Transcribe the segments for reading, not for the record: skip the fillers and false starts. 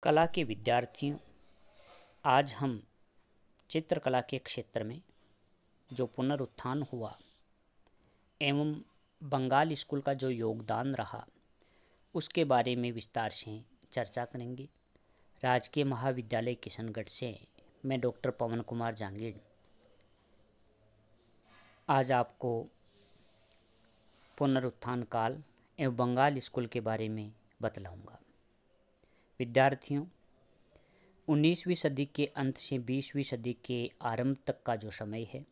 कला के विद्यार्थियों, आज हम चित्रकला के क्षेत्र में जो पुनरुत्थान हुआ एवं बंगाल स्कूल का जो योगदान रहा उसके बारे में विस्तार से चर्चा करेंगे। राजकीय महाविद्यालय किशनगढ़ से मैं डॉक्टर पवन कुमार जांगीड़ आज आपको पुनरुत्थान काल एवं बंगाल स्कूल के बारे में बतलाऊंगा। विद्यार्थियों, 19वीं सदी के अंत से 20वीं सदी के आरंभ तक का जो समय है,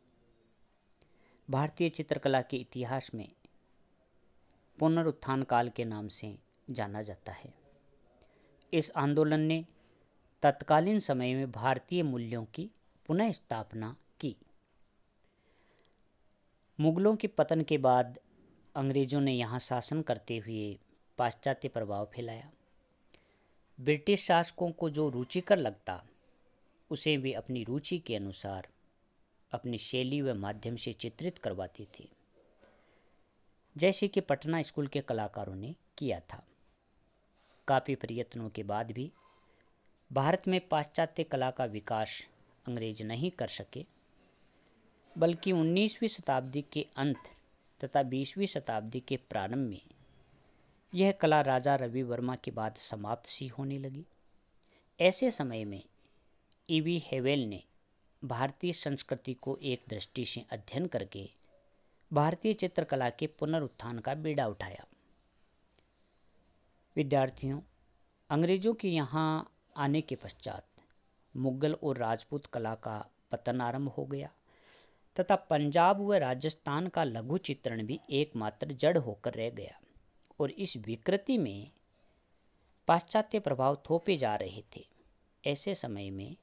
भारतीय चित्रकला के इतिहास में पुनरुत्थान काल के नाम से जाना जाता है। इस आंदोलन ने तत्कालीन समय में भारतीय मूल्यों की पुनः स्थापना की। मुगलों के पतन के बाद अंग्रेजों ने यहाँ शासन करते हुए पाश्चात्य प्रभाव फैलाया। ब्रिटिश शासकों को जो रुचिकर लगता उसे वे अपनी रुचि के अनुसार अपनी शैली व माध्यम से चित्रित करवाते थे, जैसे कि पटना स्कूल के कलाकारों ने किया था। काफ़ी प्रयत्नों के बाद भी भारत में पाश्चात्य कला का विकास अंग्रेज नहीं कर सके, बल्कि 19वीं शताब्दी के अंत तथा 20वीं शताब्दी के प्रारंभ में यह कला राजा रवि वर्मा के बाद समाप्त सी होने लगी। ऐसे समय में ईवी हेवेल ने भारतीय संस्कृति को एक दृष्टि से अध्ययन करके भारतीय चित्रकला के पुनरुत्थान का बीड़ा उठाया। विद्यार्थियों, अंग्रेजों के यहाँ आने के पश्चात मुगल और राजपूत कला का पतन आरंभ हो गया तथा पंजाब व राजस्थान का लघु चित्रण भी एकमात्र जड़ होकर रह गया और इस विकृति में पाश्चात्य प्रभाव थोपे जा रहे थे। ऐसे समय में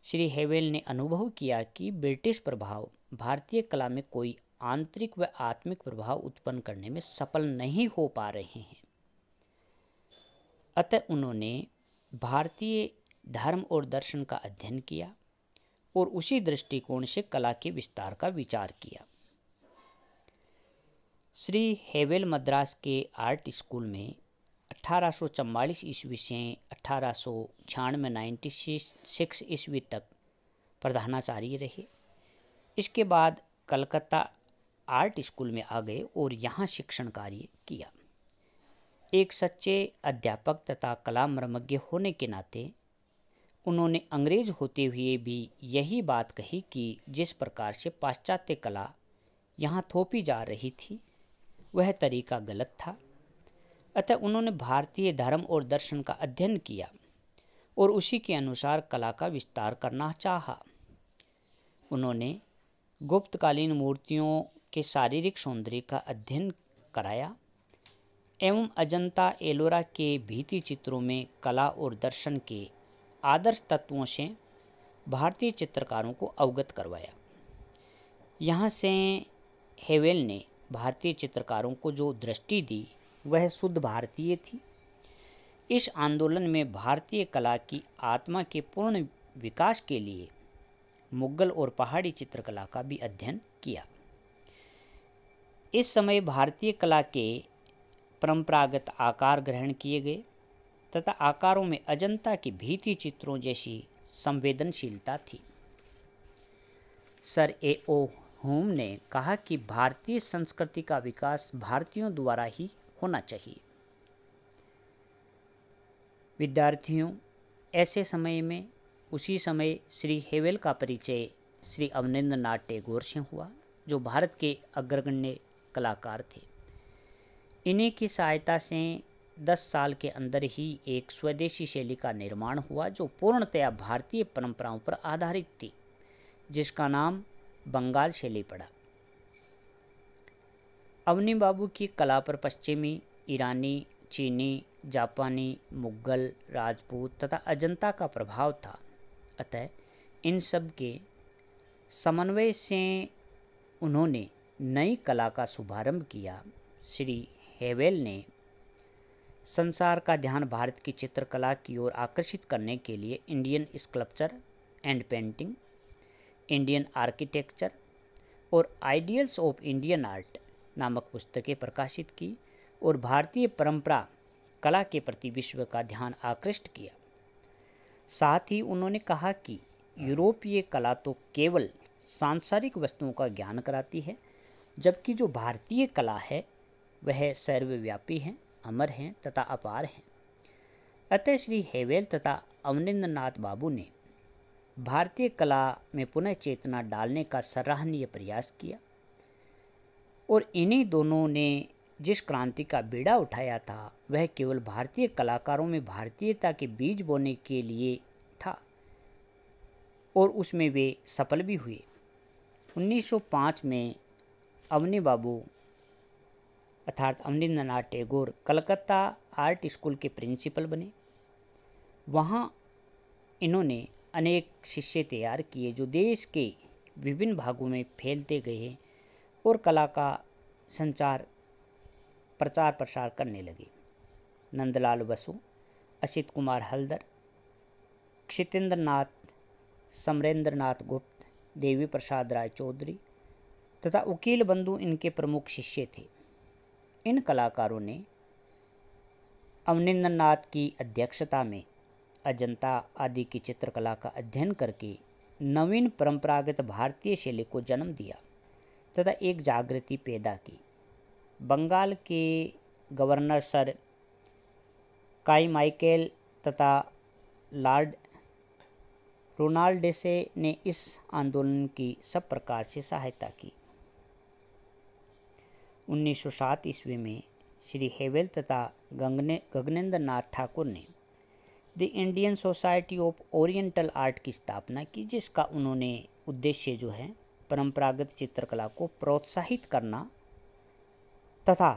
श्री हेवेल ने अनुभव किया कि ब्रिटिश प्रभाव भारतीय कला में कोई आंतरिक व आत्मिक प्रभाव उत्पन्न करने में सफल नहीं हो पा रहे हैं। अतः उन्होंने भारतीय धर्म और दर्शन का अध्ययन किया और उसी दृष्टिकोण से कला के विस्तार का विचार किया। श्री हेवेल मद्रास के आर्ट स्कूल में 1844 ईस्वी से 1896 ईस्वी तक प्रधानाचार्य रहे। इसके बाद कलकत्ता आर्ट स्कूल में आ गए और यहाँ शिक्षण कार्य किया। एक सच्चे अध्यापक तथा कला मर्मज्ञ होने के नाते उन्होंने अंग्रेज होते हुए भी यही बात कही कि जिस प्रकार से पाश्चात्य कला यहाँ थोपी जा रही थी वह तरीका गलत था। अतः उन्होंने भारतीय धर्म और दर्शन का अध्ययन किया और उसी के अनुसार कला का विस्तार करना चाहा। उन्होंने गुप्तकालीन मूर्तियों के शारीरिक सौंदर्य का अध्ययन कराया एवं अजंता एलोरा के भित्ति चित्रों में कला और दर्शन के आदर्श तत्वों से भारतीय चित्रकारों को अवगत करवाया। यहाँ से हेवेल ने भारतीय चित्रकारों को जो दृष्टि दी वह शुद्ध भारतीय थी। इस आंदोलन में भारतीय कला की आत्मा के पूर्ण विकास के लिए मुगल और पहाड़ी चित्रकला का भी अध्ययन किया। इस समय भारतीय कला के परंपरागत आकार ग्रहण किए गए तथा आकारों में अजंता के भित्ति चित्रों जैसी संवेदनशीलता थी। Sir A.O.. होम ने कहा कि भारतीय संस्कृति का विकास भारतीयों द्वारा ही होना चाहिए। विद्यार्थियों, ऐसे समय में उसी समय श्री हेवेल का परिचय श्री अवनींद्रनाथ टैगोर से हुआ, जो भारत के अग्रगण्य कलाकार थे। इन्हीं की सहायता से 10 साल के अंदर ही एक स्वदेशी शैली का निर्माण हुआ जो पूर्णतया भारतीय परंपराओं पर आधारित थी, जिसका नाम बंगाल शैली पड़ा। अवनी बाबू की कला पर पश्चिमी, ईरानी, चीनी, जापानी, मुगल, राजपूत तथा अजंता का प्रभाव था। अतः इन सब के समन्वय से उन्होंने नई कला का शुभारंभ किया। श्री हेवेल ने संसार का ध्यान भारत की चित्रकला की ओर आकर्षित करने के लिए Indian sculpture and painting, Indian architecture और आइडियल्स ऑफ इंडियन आर्ट नामक पुस्तकें प्रकाशित की और भारतीय परंपरा कला के प्रति विश्व का ध्यान आकृष्ट किया। साथ ही उन्होंने कहा कि यूरोपीय कला तो केवल सांसारिक वस्तुओं का ज्ञान कराती है, जबकि जो भारतीय कला है वह सर्वव्यापी है, अमर है तथा अपार है। अतः श्री हेवेल तथा अवनिंद्रनाथ बाबू ने भारतीय कला में पुनः चेतना डालने का सराहनीय प्रयास किया और इन्हीं दोनों ने जिस क्रांति का बीड़ा उठाया था वह केवल भारतीय कलाकारों में भारतीयता के बीज बोने के लिए था और उसमें वे सफल भी हुए। 1905 में अवनी बाबू अर्थात अवनींद्रनाथ टैगोर कलकत्ता आर्ट स्कूल के प्रिंसिपल बने। वहाँ इन्होंने अनेक शिष्य तैयार किए जो देश के विभिन्न भागों में फैलते गए और कला का प्रचार प्रसार करने लगे। नंदलाल बसु, असित कुमार हलदर, क्षितेंद्र नाथ, समरेंद्रनाथ गुप्त, देवी प्रसाद राय चौधरी तथा वकील बंधु इनके प्रमुख शिष्य थे। इन कलाकारों ने अवनिंद्रनाथ की अध्यक्षता में अजंता आदि की चित्रकला का अध्ययन करके नवीन परंपरागत भारतीय शैली को जन्म दिया तथा एक जागृति पैदा की। बंगाल के गवर्नर सर काईमाइकेल तथा लॉर्ड रोनाल्डेसे ने इस आंदोलन की सब प्रकार से सहायता की। 1907 ईस्वी में श्री हेवेल तथा गगनेंद्र नाथ ठाकुर ने the Indian society of oriental art की स्थापना की, जिसका उन्होंने उद्देश्य जो है परंपरागत चित्रकला को प्रोत्साहित करना तथा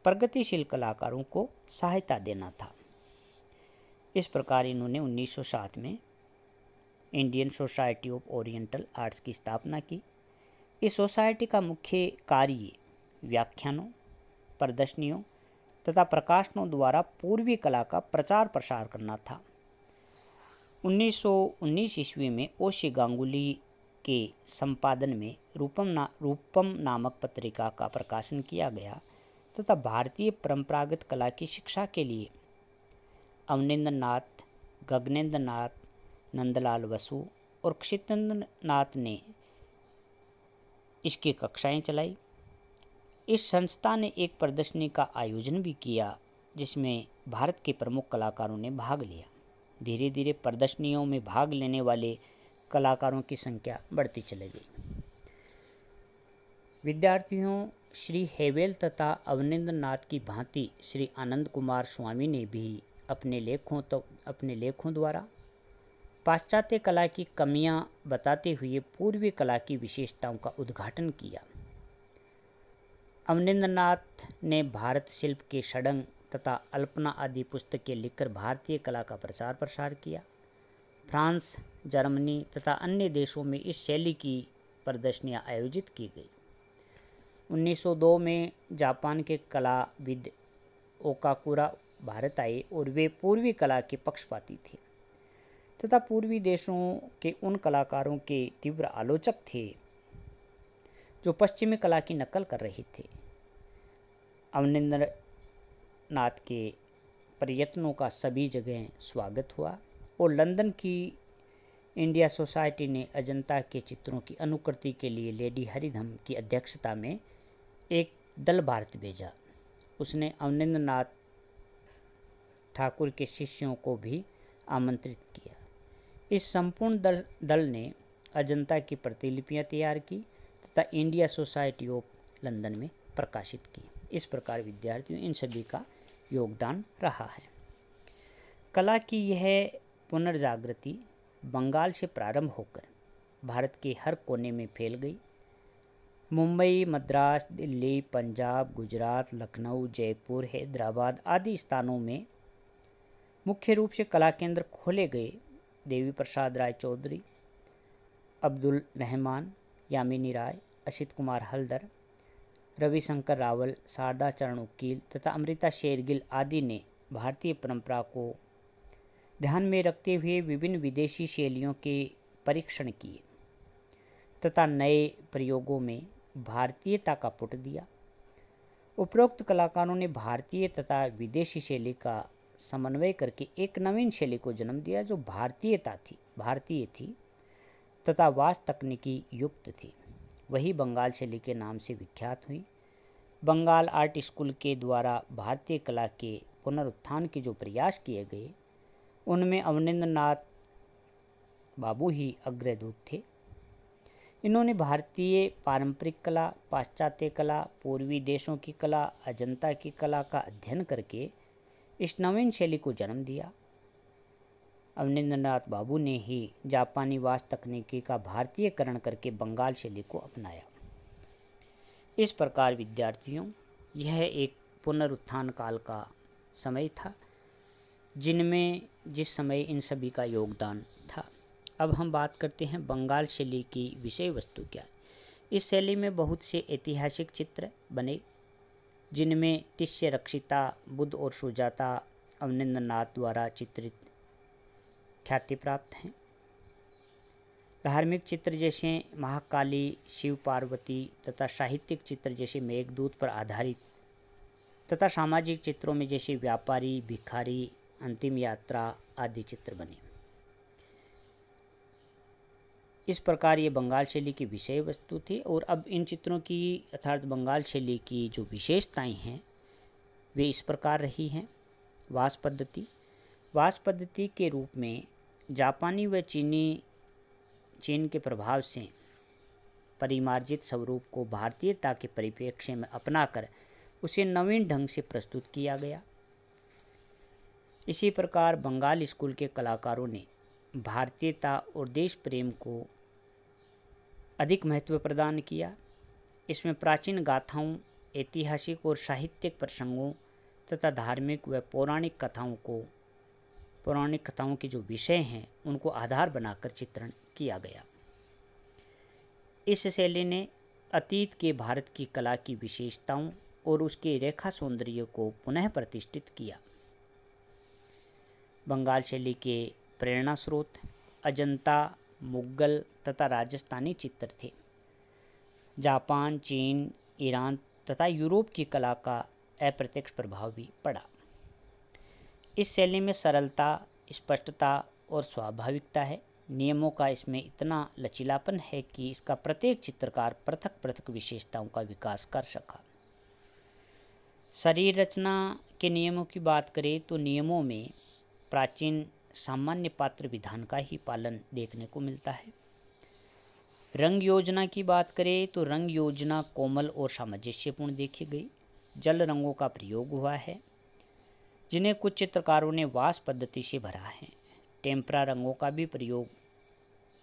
प्रगतिशील कलाकारों को सहायता देना था। इस प्रकार इन्होंने 1907 में Indian society of oriental arts की स्थापना की। इस सोसाइटी का मुख्य कार्य व्याख्यानों, प्रदर्शनियों तथा प्रकाशनों द्वारा पूर्वी कला का प्रचार प्रसार करना था। 1919 ईस्वी में ओशी गांगुली के संपादन में रूपम नामक पत्रिका का प्रकाशन किया गया तथा भारतीय परंपरागत कला की शिक्षा के लिए अवनिंद्रनाथ, गगनेंद्रनाथ, नंदलाल बसु और क्षितेंद्र नाथ ने इसकी कक्षाएं चलाई। इस संस्था ने एक प्रदर्शनी का आयोजन भी किया जिसमें भारत के प्रमुख कलाकारों ने भाग लिया। धीरे धीरे प्रदर्शनियों में भाग लेने वाले कलाकारों की संख्या बढ़ती चली गई। विद्यार्थियों, श्री हेवेल तथा अवनिंद्रनाथ की भांति श्री आनंद कुमार स्वामी ने भी अपने लेखों द्वारा पाश्चात्य कला की कमियां बताते हुए पूर्वी कला की विशेषताओं का उद्घाटन किया। अवनिंद्रनाथ ने भारत शिल्प के षडंग तथा अल्पना आदि पुस्तकें लिखकर भारतीय कला का प्रचार प्रसार किया। फ्रांस, जर्मनी तथा अन्य देशों में इस शैली की प्रदर्शनियां आयोजित की गई। 1902 में जापान के कलाविद ओकाकुरा भारत आए और वे पूर्वी कला के पक्षपाती थे तथा पूर्वी देशों के उन कलाकारों के तीव्र आलोचक थे जो पश्चिमी कला की नकल कर रहे थे। अवनिंद्रनाथ के प्रयत्नों का सभी जगह स्वागत हुआ और लंदन की इंडिया सोसाइटी ने अजंता के चित्रों की अनुकृति के लिए लेडी हरिधम की अध्यक्षता में एक दल भारत भेजा। उसने अवनिंद्रनाथ ठाकुर के शिष्यों को भी आमंत्रित किया। इस संपूर्ण दल ने अजंता की प्रतिलिपियां तैयार की तथा इंडिया सोसाइटी ऑफ लंदन में प्रकाशित की। इस प्रकार विद्यार्थियों इन सभी का योगदान रहा है। कला की यह पुनर्जागृति बंगाल से प्रारंभ होकर भारत के हर कोने में फैल गई। मुंबई, मद्रास, दिल्ली, पंजाब, गुजरात, लखनऊ, जयपुर, हैदराबाद आदि स्थानों में मुख्य रूप से कला केंद्र खोले गए। देवी प्रसाद राय चौधरी, अब्दुल रहमान, यामिनी राय, असित कुमार हलदर, रविशंकर रावल, शारदा चरण वकील तथा अमृता शेरगिल आदि ने भारतीय परंपरा को ध्यान में रखते हुए विभिन्न विदेशी शैलियों के परीक्षण किए तथा नए प्रयोगों में भारतीयता का पुट दिया। उपरोक्त कलाकारों ने भारतीय तथा विदेशी शैली का समन्वय करके एक नवीन शैली को जन्म दिया जो भारतीय थी तथा वास्तु तकनीकी युक्त थी। वही बंगाल शैली के नाम से विख्यात हुई। बंगाल आर्ट स्कूल के द्वारा भारतीय कला के पुनरुत्थान के जो प्रयास किए गए उनमें अवनिंद्रनाथ बाबू ही अग्रदूत थे। इन्होंने भारतीय पारंपरिक कला, पाश्चात्य कला, पूर्वी देशों की कला, अजंता की कला का अध्ययन करके इस नवीन शैली को जन्म दिया। अवनिंद्रनाथ बाबू ने ही जापानी वास्तु तकनीकी का भारतीयकरण करके बंगाल शैली को अपनाया। इस प्रकार विद्यार्थियों, यह एक पुनरुत्थान काल का समय था जिस समय इन सभी का योगदान था। अब हम बात करते हैं बंगाल शैली की विषय वस्तु क्या है। इस शैली में बहुत से ऐतिहासिक चित्र बने जिनमें तिष्य रक्षिता, बुद्ध और सुजाता अवनिंद्रनाथ द्वारा चित्रित ख्याति प्राप्त हैं। धार्मिक चित्र जैसे महाकाली, शिव पार्वती तथा साहित्यिक चित्र जैसे मेघदूत पर आधारित तथा सामाजिक चित्रों में जैसे व्यापारी, भिखारी, अंतिम यात्रा आदि चित्र बने। इस प्रकार ये बंगाल शैली की विषय वस्तु थी। और अब इन चित्रों की अर्थात बंगाल शैली की जो विशेषताएं हैं वे इस प्रकार रही हैं। वास पद्धति के रूप में जापानी व चीन के प्रभाव से परिमार्जित स्वरूप को भारतीयता के परिप्रेक्ष्य में अपनाकर उसे नवीन ढंग से प्रस्तुत किया गया। इसी प्रकार बंगाल स्कूल के कलाकारों ने भारतीयता और देश प्रेम को अधिक महत्व प्रदान किया। इसमें प्राचीन गाथाओं, ऐतिहासिक और साहित्यिक प्रसंगों तथा धार्मिक व पौराणिक कथाओं के जो विषय हैं उनको आधार बनाकर चित्रण किया गया। इस शैली ने अतीत के भारत की कला की विशेषताओं और उसके रेखा सौंदर्य को पुनः प्रतिष्ठित किया। बंगाल शैली के प्रेरणा स्रोत अजंता, मुगल तथा राजस्थानी चित्र थे। जापान, चीन, ईरान तथा यूरोप की कला का अप्रत्यक्ष प्रभाव भी पड़ा। इस शैली में सरलता, स्पष्टता और स्वाभाविकता है। नियमों का इसमें इतना लचीलापन है कि इसका प्रत्येक चित्रकार पृथक पृथक विशेषताओं का विकास कर सका। शरीर रचना के नियमों की बात करें तो नियमों में प्राचीन सामान्य पात्र विधान का ही पालन देखने को मिलता है। रंग योजना की बात करें तो रंग योजना कोमल और सामंजस्यपूर्ण देखी गई। जल रंगों का प्रयोग हुआ है जिन्हें कुछ चित्रकारों ने वास पद्धति से भरा है। टेम्परा रंगों का भी प्रयोग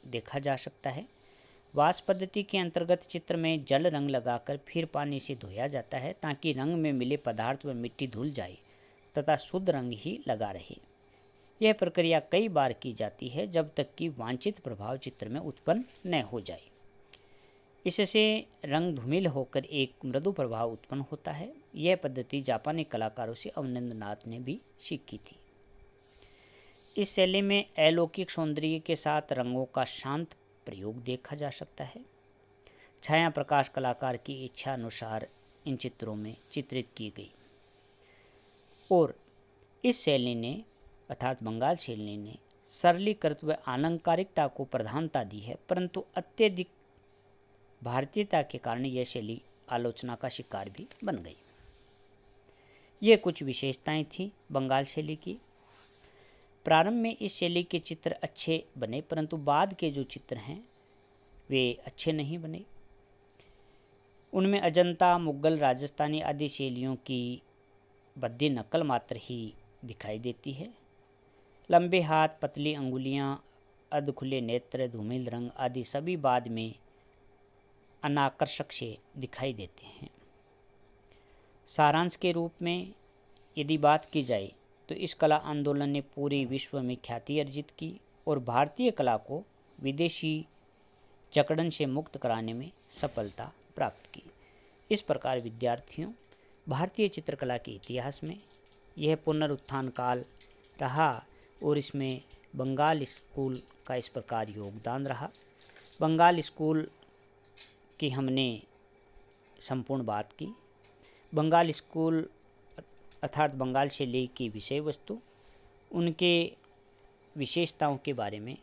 देखा जा सकता है। वास पद्धति के अंतर्गत चित्र में जल रंग लगाकर फिर पानी से धोया जाता है ताकि रंग में मिले पदार्थ व मिट्टी धुल जाए तथा शुद्ध रंग ही लगा रहे। यह प्रक्रिया कई बार की जाती है जब तक कि वांछित प्रभाव चित्र में उत्पन्न न हो जाए। इससे रंग धूमिल होकर एक मृदु प्रभाव उत्पन्न होता है। यह पद्धति जापानी कलाकारों से अवनिंद्रनाथ ने भी सीखी थी। इस शैली में अलौकिक सौंदर्य के साथ रंगों का शांत प्रयोग देखा जा सकता है। छाया प्रकाश कलाकार की इच्छा अनुसार इन चित्रों में चित्रित की गई। और इस शैली ने अर्थात बंगाल शैली ने सरलीकृत व आलंकारिकता को प्रधानता दी है, परंतु अत्यधिक भारतीयता के कारण यह शैली आलोचना का शिकार भी बन गई। ये कुछ विशेषताएं थी बंगाल शैली की। प्रारंभ में इस शैली के चित्र अच्छे बने, परंतु बाद के जो चित्र हैं वे अच्छे नहीं बने। उनमें अजंता, मुगल, राजस्थानी आदि शैलियों की बद्दी नकल मात्र ही दिखाई देती है। लंबे हाथ, पतली अंगुलियां, अर्ध खुले नेत्र, धूमिल रंग आदि सभी बाद में अनाकर्षक से दिखाई देते हैं। सारांश के रूप में यदि बात की जाए तो इस कला आंदोलन ने पूरे विश्व में ख्याति अर्जित की और भारतीय कला को विदेशी जकड़न से मुक्त कराने में सफलता प्राप्त की। इस प्रकार विद्यार्थियों, भारतीय चित्रकला के इतिहास में यह पुनरुत्थान काल रहा और इसमें बंगाल स्कूल का इस प्रकार योगदान रहा। बंगाल स्कूल की हमने संपूर्ण बात की। बंगाल स्कूल अर्थात बंगाल से लेख की विषय वस्तु, उनके विशेषताओं के बारे में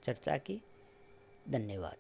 चर्चा की। धन्यवाद।